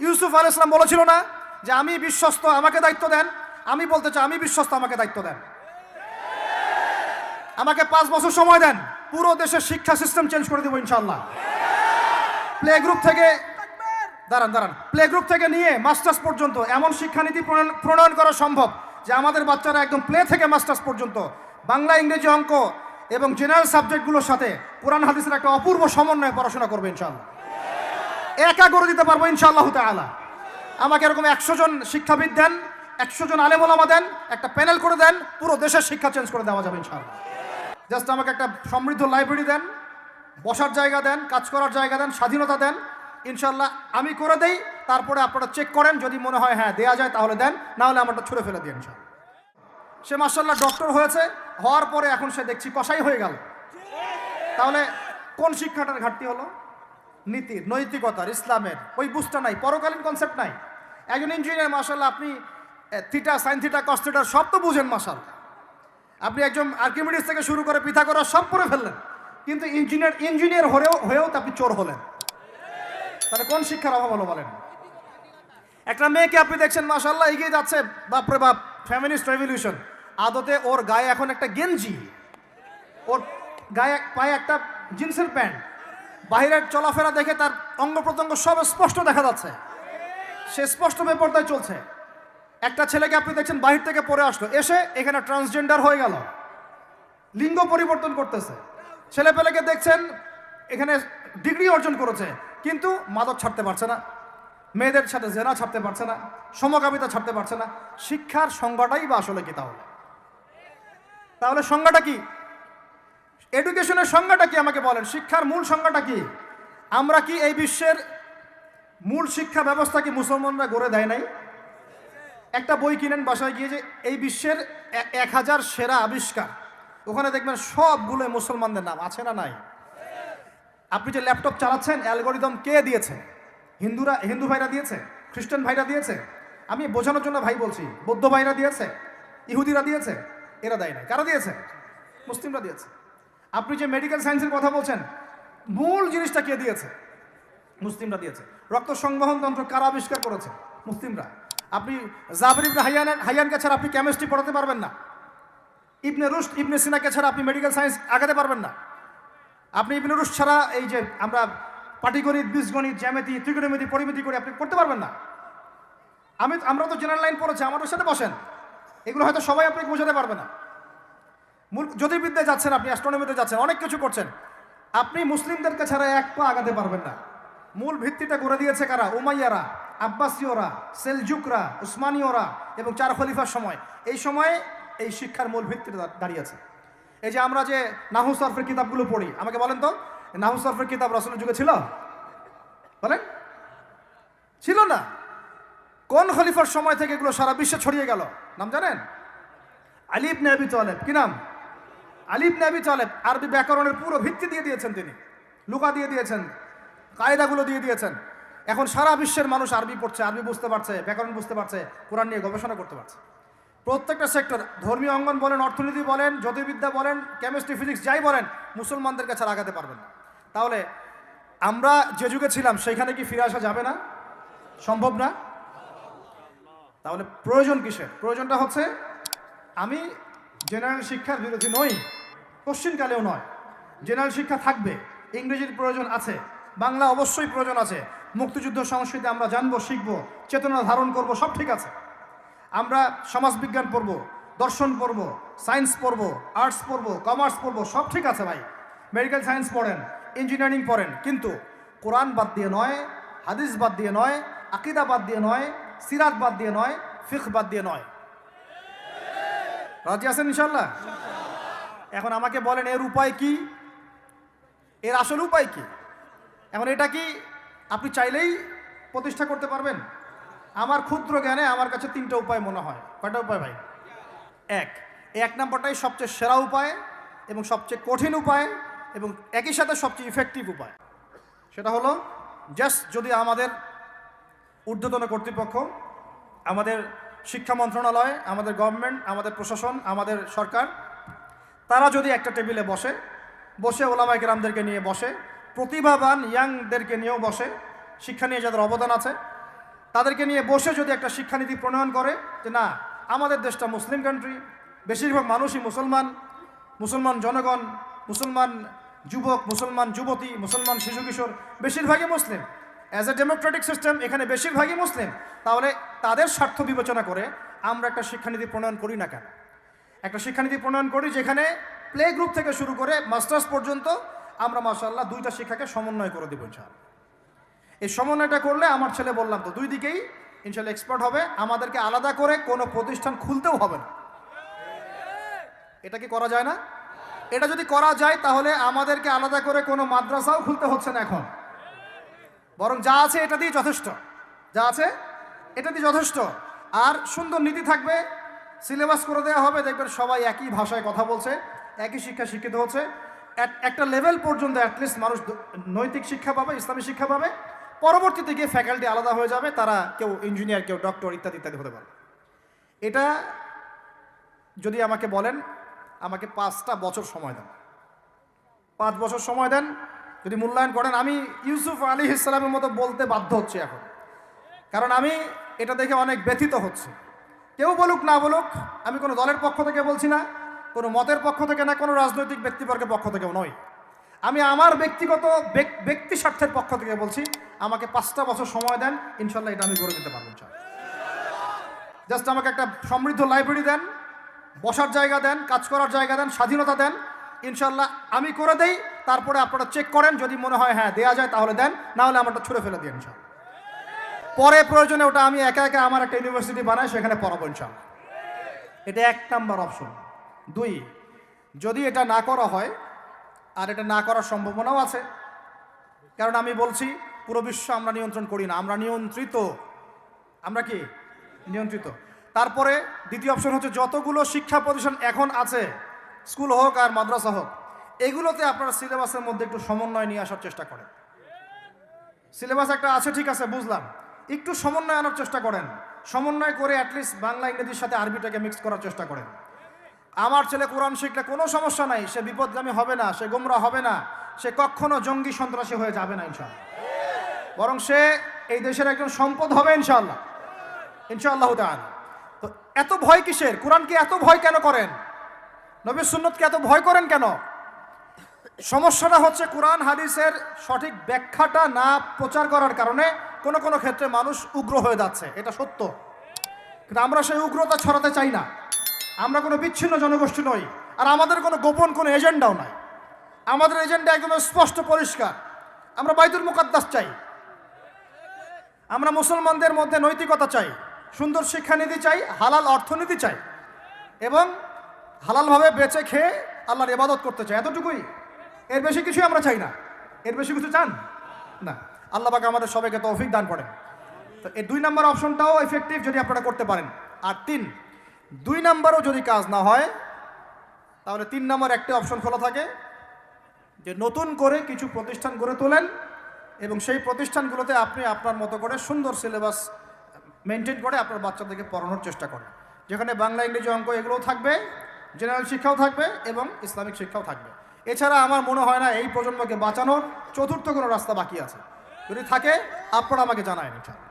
ইউসুফ আলাইহিস সালাম বলেছিল না যে আমি বিশ্বস্ত, আমাকে দায়িত্ব দেন? আমি বলতে চাই আমি বিশ্বস্ত, আমাকে দায়িত্ব দেন। আমাকে 5 বছর সময় দেন, পুরো দেশের শিক্ষা সিস্টেম চেঞ্জ করে দেবো ইনশাআল্লাহ। প্লে গ্রুপ থেকে প্লে গ্রুপ থেকে নিয়ে মাস্টার্স পর্যন্ত এমন শিক্ষানীতি প্রণয়ন করা সম্ভব যে আমাদের বাচ্চারা একদম প্লে থেকে মাস্টার্স পর্যন্ত বাংলা, ইংরেজি, অঙ্ক এবং জেনারেল সাবজেক্টগুলোর সাথে কোরআন হাদিসের একটা অপূর্ব সমন্বয়ে পড়াশোনা করবে ইনশাআল্লাহ। একা করে দিতে পারবো ইনশাআল্লাহ তাআলা। আমাকে এরকম 100 জন শিক্ষাবিদ দেন, 100 জন আলেম ওলামা দেন, একটা প্যানেল করে দেন, পুরো দেশের শিক্ষা চেঞ্জ করে দেওয়া যাবে ইনশাআল্লাহ। জাস্ট আমাকে একটা সমৃদ্ধ লাইব্রেরি দেন, বসার জায়গা দেন, কাজ করার জায়গা দেন, স্বাধীনতা দেন, ইনশাআল্লাহ আমি করে দেই। তারপরে আপনারা চেক করেন, যদি মনে হয় হ্যাঁ দেয়া যায় তাহলে দেন, না হলে আমারটা ছুঁড়ে ফেলে দিন ইনশাআল্লাহ। সে মাশাআল্লাহ ডক্টর হয়েছে, হওয়ার পরে এখন সে দেখছি কসাই হয়ে গেল। তাহলে কোন শিক্ষাটার ঘাটতি হলো? নীতির, নৈতিকতার, ইসলামের ওই বুঝটা নাই, পরকালীন কনসেপ্ট নাই। একজন ইঞ্জিনিয়ার মাশাআল্লাহ, আপনি theta, sine theta, cos theta সব তো বুঝেন মাশাআল্লাহ। আপনি একজন আর্কিমিডিস থেকে শুরু করে পিথাগোরাস সব পড়ে ফেললেন, কিন্তু ইঞ্জিনিয়ার হয়েও তো আপনি চোর হলেন। তাহলে কোন শিক্ষার অভাব হলো বলেন? একটা মেয়েকে আপনি দেখছেন মাশাআল্লাহ এগিয়ে যাচ্ছে, বাপরে বাপ, ফেমিনিস্ট রেভলিউশন। আদতে ওর গায়ে এখন একটা গেঞ্জি, ওর গায়ে পায়ে একটা জিন্সের প্যান্ট, বাহিরের চলাফেরা দেখে তার অঙ্গ প্রত্যঙ্গ সব স্পষ্ট দেখা যাচ্ছে, সে স্পষ্ট বেপরদায় চলছে। একটা ছেলেকে আপনি দেখছেন বাহির থেকে পড়ে আসলো, এসে এখানে ট্রান্সজেন্ডার হয়ে গেল, লিঙ্গ পরিবর্তন করতেছে। ছেলেপেলেকে দেখছেন এখানে ডিগ্রি অর্জন করেছে, কিন্তু মাদক ছাড়তে পারছে না, মেয়েদের সাথে জেনা ছাড়তে পারছে না, সমকামিতা ছাড়তে পারছে না। শিক্ষার সংজ্ঞাটাই বা আসলে কি? তাহলে সংজ্ঞাটা কি? এডুকেশনের সংজ্ঞাটা কি আমাকে বলেন? শিক্ষার মূল সংজ্ঞাটা কি? আমরা কি এই বিশ্বের মূল শিক্ষা ব্যবস্থা কি মুসলমানরা গড়ে দেয় নাই? একটা বই কিনেন বাসায় গিয়ে, যে এই বিশ্বের 1000 সেরা আবিষ্কার, ওখানে দেখবেন সবগুলো মুসলমানদের নাম আছে না নাই? আপনি যে ল্যাপটপ চালাচ্ছেন, অ্যালগোরিদম কে দিয়েছে? হিন্দু ভাইরা দিয়েছে, খ্রিস্টান ভাইরা দিয়েছে। আমি বোঝানোর জন্য ভাই বলছি, বৌদ্ধ ভাইরা দিয়েছে, ইহুদিরা দিয়েছে, এরা দেয় না। কারা দিয়েছে? মুসলিমরা দিয়েছে। আপনি যে মেডিকেল সায়েন্সের কথা বলছেন, মূল জিনিসটা কে দিয়েছে? মুসলিমরা দিয়েছে। রক্ত সংবহন তন্ত্র কারা আবিষ্কার করেছে? মুসলিমরা। আপনি জাবের ইবনে হাইয়ানকে ছাড়া আপনি কেমিস্ট্রি পড়াতে পারবেন না। ইবনে রুশদ, ইবনে সিনাকে ছাড়া আপনি মেডিকেল সায়েন্স আগাতে পারবেন না। আপনি ইবনে রুশদ ছাড়া এই যে আমরা পাটিগণিত, বীজগণিত, জ্যামিতি, ত্রিকোণমিতি, পরিমিতি করে আপনি করতে পারবেন না। আমরা তো জেনারেল লাইন পড়েছি, আমাদের সাথে বসেন, এগুলো হয়তো সবাই আপনাকে বোঝাতে পারবে না। জ্যোতির্বিদ্যায় যাচ্ছেন, আপনি অ্যাস্ট্রোনমিতে যাচ্ছেন, অনেক কিছু করছেন, আপনি মুসলিমদেরকে ছাড়া এক পা আগাতে পারবেন না। মূল ভিত্তিটা করে দিয়েছে কারা? উমাইয়ারা, আব্বাসীয়রা, সেলজুকরা, উসমানীয়রা এবং 4 খলিফার সময়। এই সময়ে এই শিক্ষার মূল ভিত্তিটা দাঁড়িয়েছে। এই যে আমরা যে নাহু সরফের কিতাবগুলো পড়ি, আমাকে বলেন তো, নাহু সরফের কিতাব রাসূলের যুগে ছিল? বলেন, ছিল না। কোন খলিফার সময় থেকে এগুলো সারা বিশ্বে ছড়িয়ে গেল? নাম জানেন? আলী ইবনে আবি তালেব। কি নাম? আলী ইবনে আবি তালেব। আরবি ব্যাকরণের পুরো ভিত্তি দিয়ে দিয়েছেন তিনি, লুকা দিয়ে দিয়েছেন, কায়দাগুলো দিয়ে দিয়েছেন। এখন সারা বিশ্বের মানুষ আরবি পড়ছে, আরবি বুঝতে পারছে, ব্যাকরণ বুঝতে পারছে, কোরআন নিয়ে গবেষণা করতে পারছে। প্রত্যেকটা সেক্টর, ধর্মীয় অঙ্গন বলেন, অর্থনীতি বলেন, জ্যোতির্বিদ্যা বলেন, কেমিস্ট্রি, ফিজিক্স যাই বলেন, মুসলমানদের কাছে আগাতে পারবেন না। তাহলে আমরা যে যুগে ছিলাম সেইখানে কি ফিরে আসা যাবে না? সম্ভব না। তাহলে প্রয়োজন কিসের? প্রয়োজনটা হচ্ছে, আমি জেনারেল শিক্ষার বিরোধী নই, কোশ্চিনকালেও নয়। জেনারেল শিক্ষা থাকবে, ইংরেজির প্রয়োজন আছে, বাংলা অবশ্যই প্রয়োজন আছে, মুক্তিযুদ্ধ সংস্কৃতি আমরা জানবো, শিখবো, চেতনা ধারণ করব, সব ঠিক আছে। আমরা সমাজবিজ্ঞান পড়ব, দর্শন পড়ব, সায়েন্স পড়ব, আর্টস পড়ব, কমার্স পড়ব, সব ঠিক আছে ভাই। মেডিকেল সায়েন্স পড়েন, ইঞ্জিনিয়ারিং পড়েন, কিন্তু কোরআন বাদ দিয়ে নয়, হাদিস বাদ দিয়ে নয়, আকিদা বাদ দিয়ে নয়, সিরাত বাদ দিয়ে নয়, ফিকহ বাদ দিয়ে নয়। রাজি আছেন ইনশাআল্লাহ? এখন আমাকে বলেন, এর উপায় কি? এর আসল উপায় কি? এখন এটা কি আপনি চাইলেই প্রতিষ্ঠা করতে পারবেন? আমার ক্ষুদ্র জ্ঞানে আমার কাছে 3টা উপায় মনে হয়। কয়টা উপায় ভাই? এক নাম্বারটাই সবচেয়ে সেরা উপায় এবং সবচেয়ে কঠিন উপায় এবং একই সাথে সবচেয়ে ইফেক্টিভ উপায়। সেটা হলো, জাস্ট যদি আমাদের ঊর্ধ্বতন কর্তৃপক্ষ, আমাদের শিক্ষা মন্ত্রণালয়, আমাদের গভর্নমেন্ট, আমাদের প্রশাসন, আমাদের সরকার, তারা যদি একটা টেবিলে বসে ওলামায়ে কেরামদেরকে নিয়ে বসে, প্রতিভাবান ইয়াংদেরকে নিয়েও বসে, শিক্ষা নিয়ে যাদের অবদান আছে, তাদেরকে নিয়ে বসে যদি একটা শিক্ষানীতি প্রণয়ন করে যে না, আমাদের দেশটা মুসলিম কান্ট্রি, বেশিরভাগ মানুষই মুসলমান, মুসলমান জনগণ, মুসলমান যুবক, মুসলমান যুবতী, মুসলমান শিশু কিশোর বেশিরভাগই মুসলিম, অ্যাজ এ ডেমোক্রেটিক সিস্টেম এখানে বেশিরভাগই মুসলিম, তাহলে তাদের স্বার্থ বিবেচনা করে আমরা একটা শিক্ষানীতি প্রণয়ন করি না কেন? একটা শিক্ষানীতি প্রণয়ন করি যেখানে প্লে গ্রুপ থেকে শুরু করে মাস্টার্স পর্যন্ত আমরা মাশাআল্লাহ দুইটা শিক্ষাকে সমন্বয় করে দেবো ইনশাআল্লাহ। এই সমন্বয়টা করলে আমার ছেলে বললাম তো দুই দিকেই ইনশাআল্লাহ এক্সপার্ট হবে। আমাদেরকে আলাদা করে কোনো প্রতিষ্ঠান খুলতেও হবে না। এটা কি করা যায় না? এটা যদি করা যায় তাহলে আমাদেরকে আলাদা করে কোনো মাদ্রাসাও খুলতে হচ্ছে না এখন, বরং যা আছে এটা দিয়ে যথেষ্ট, যা আছে এটা দিয়ে যথেষ্ট। আর সুন্দর নীতি থাকবে, সিলেবাস করে দেওয়া হবে, দেখবেন সবাই একই ভাষায় কথা বলছে, একই শিক্ষা শিক্ষিত হচ্ছে, একটা লেভেল পর্যন্ত অ্যাটলিস্ট মানুষ নৈতিক শিক্ষা পাবে, ইসলামী শিক্ষা পাবে। পরবর্তীতে গিয়ে ফ্যাকাল্টি আলাদা হয়ে যাবে, তারা কেউ ইঞ্জিনিয়ার, কেউ ডক্টর ইত্যাদি ইত্যাদি হতে পারে। এটা যদি আমাকে বলেন, আমাকে 5টা বছর সময় দেন, 5 বছর সময় দেন, যদি মূল্যায়ন করেন, আমি ইউসুফ আলাইহিস সালামের মতো বলতে বাধ্য হচ্ছি এখন, কারণ আমি এটা দেখে অনেক ব্যথিত হচ্ছে। কেউ বলুক না বলুক, আমি কোনো দলের পক্ষ থেকে বলছি না, কোনো মতের পক্ষ থেকে না, কোনো রাজনৈতিক ব্যক্তিবর্গের পক্ষ থেকেও নয়, আমি আমার ব্যক্তিগত ব্যক্তি স্বার্থের পক্ষ থেকে বলছি, আমাকে 5টা বছর সময় দেন, ইনশাল্লাহ এটা আমি করে দিতে পারবো। জাস্ট আমাকে একটা সমৃদ্ধ লাইব্রেরি দেন, বসার জায়গা দেন, কাজ করার জায়গা দেন, স্বাধীনতা দেন, ইনশাল্লাহ আমি করে দেই। তারপরে আপনারা চেক করেন, যদি মনে হয় হ্যাঁ দেয়া যায় তাহলে দেন, না হলে আমারটা ছুঁড়ে ফেলে দিন ইনশাল্লাহ। পরে প্রয়োজনে ওটা আমি একা একা আমার একটা ইউনিভার্সিটি বানাই, সেখানে পড়াবো ইনশাল্লাহ। এটা 1 নাম্বার অপশন। 2, যদি এটা না করা হয়, আর এটা না করার সম্ভাবনাও আছে, কারণ আমি বলছি পুরো বিশ্ব আমরা নিয়ন্ত্রণ করি না, আমরা নিয়ন্ত্রিত। আমরা কি নিয়ন্ত্রিত? তারপরে দ্বিতীয় অপশন হচ্ছে, যতগুলো শিক্ষা প্রতিষ্ঠান এখন আছে, স্কুল হোক আর মাদ্রাসা হোক, এগুলোতে আপনারা সিলেবাসের মধ্যে একটু সমন্বয় নিয়ে আসার চেষ্টা করেন। সিলেবাস একটা আছে, ঠিক আছে, বুঝলাম, একটু সমন্বয় আনার চেষ্টা করেন। সমন্বয় করে অ্যাটলিস্ট বাংলা ইংরেজির সাথে আরবিটাকে মিক্স করার চেষ্টা করেন। আমার ছেলে কোরআন শিখলে কোনো সমস্যা নাই, সে বিপদগামী হবে না, সে গোমরা হবে না, সে কখনো জঙ্গি সন্ত্রাসী হয়ে যাবে না ইনশাআল্লাহ, বরং সে এই দেশের একজন সম্পদ হবে ইনশাআল্লাহ, ইনশাআল্লাহ তাআলা। তো এত ভয় কিসের? কোরআনকে এত ভয় কেন করেন? নবীর সুন্নতকে এত ভয় করেন কেন? সমস্যাটা হচ্ছে কোরআন হাদিসের সঠিক ব্যাখ্যাটা না প্রচার করার কারণে কোনো কোনো ক্ষেত্রে মানুষ উগ্র হয়ে যাচ্ছে, এটা সত্য। কিন্তু আমরা সেই উগ্রতা ছড়াতে চাই না। আমরা কোনো বিচ্ছিন্ন জনগোষ্ঠী নই, আর আমাদের কোনো গোপন কোনো এজেন্ডাও নাই। আমাদের এজেন্ডা একদম স্পষ্ট পরিষ্কার। আমরা বাইতুল মুকাদ্দাস চাই, আমরা মুসলমানদের মধ্যে নৈতিকতা চাই, সুন্দর শিক্ষানীতি চাই, হালাল অর্থনীতি চাই, এবং হালালভাবে বেঁচে খেয়ে আল্লাহর ইবাদত করতে চাই, এতটুকুই। এর বেশি কিছুই আমরা চাই না। এর বেশি কিছু চান না? আল্লাহ পাক আমাদের সবাইকে তৌফিক দান করেন। তো এই 2 নম্বর অপশনটাও এফেক্টিভ যদি আপনারা করতে পারেন। আর 3, 2 নম্বরও যদি কাজ না হয়, তাহলে 3 নম্বর একটা অপশন খোলা থাকে, যে নতুন করে কিছু প্রতিষ্ঠান গড়ে তোলেন এবং সেই প্রতিষ্ঠানগুলোতে আপনি আপনার মতো করে সুন্দর সিলেবাস মেনটেন করে আপনার বাচ্চাদেরকে পড়ানোর চেষ্টা করেন, যেখানে বাংলা ইংরেজি অঙ্ক এগুলোও থাকবে, জেনারেল শিক্ষাও থাকবে এবং ইসলামিক শিক্ষাও থাকবে। এছাড়া আমার মনে হয় না এই প্রজন্মকে বাঁচানোর চতুর্থ কোনো রাস্তা বাকি আছে। যদি থাকে আপনারা আমাকে জানায়েন ইনশাআল্লাহ।